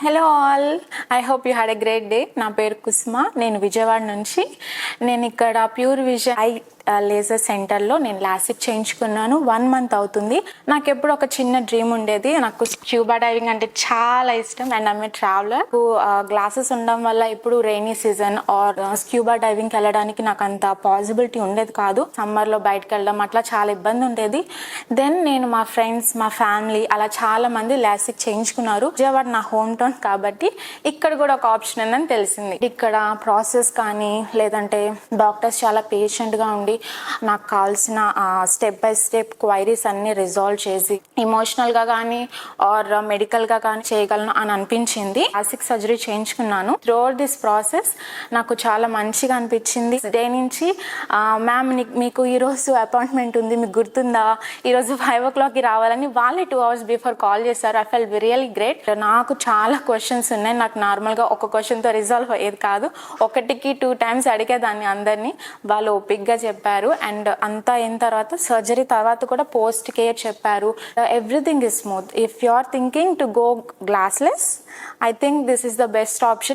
Hello all, I hope you had a great day. నా పేరు కుసుమ, నేను విజయవాడ నుంచి. నేను ఇక్కడ ప్యూర్ విజన్ ఐ లేజర్ సెంటర్లో నేను లాసిక్ చేయించుకున్నాను. 1 month అవుతుంది. నాకు ఎప్పుడు ఒక చిన్న డ్రీమ్ ఉండేది. నాకు స్క్యూబా డైవింగ్ అంటే చాలా ఇష్టం and I'm a traveller. Glasses ఉండడం వల్ల ఇప్పుడు రెయినీ సీజన్ ఆర్ స్క్యూబా డైవింగ్కి వెళ్ళడానికి నాకు అంత పాసిబిలిటీ ఉండేది కాదు. సమ్మర్లో బయటకు వెళ్ళడం అట్లా చాలా ఇబ్బంది ఉండేది. దెన్ నేను మా ఫ్రెండ్స్, మా ఫ్యామిలీ అలా చాలా మంది లాసిక్ చేయించుకున్నారు. విజయవాడ నా హోమ్ టౌన్ కాబట్టి ఇక్కడ కూడా ఒక ఆప్షన్ ఉందని తెలిసింది. ఇక్కడ ప్రాసెస్ కానీ లేదంటే డాక్టర్స్ చాలా పేషెంట్గా ఉండి నాకు కావాల్సిన స్టెప్ బై స్టెప్ క్వైరీస్ అన్ని రిజాల్వ్ చేసి ఎమోషనల్గా కానీ ఆర్ మెడికల్గా కానీ చేయగలను అని అనిపించింది. లాసిక్ సర్జరీ చేయించుకున్నాను. త్రూఅవుట్ దిస్ ప్రాసెస్ నాకు చాలా మంచిగా అనిపించింది. డే నుంచి మ్యామ్ మీకు ఈరోజు అపాయింట్మెంట్ ఉంది, మీకు గుర్తుందా, ఈరోజు 5 o'clockకి రావాలని వాళ్ళే 2 hours బిఫోర్ కాల్ చేశారు. I feel really great. నాకు చాలా క్వశ్చన్స్ ఉన్నాయి. నాకు నార్మల్గా ఒక క్వశ్చన్తో రిజాల్వ్ అయ్యేది కాదు. 1కి 2 times అడిగేదాన్ని అందరినీ. వాళ్ళు ఓపిక్గా చెప్పారు అండ్ అంతా అయిన తర్వాత సర్జరీ తర్వాత కూడా పోస్ట్ కేర్ చెప్పారు. Everything is smooth. If you are thinking to go glassless, I think this is the best option.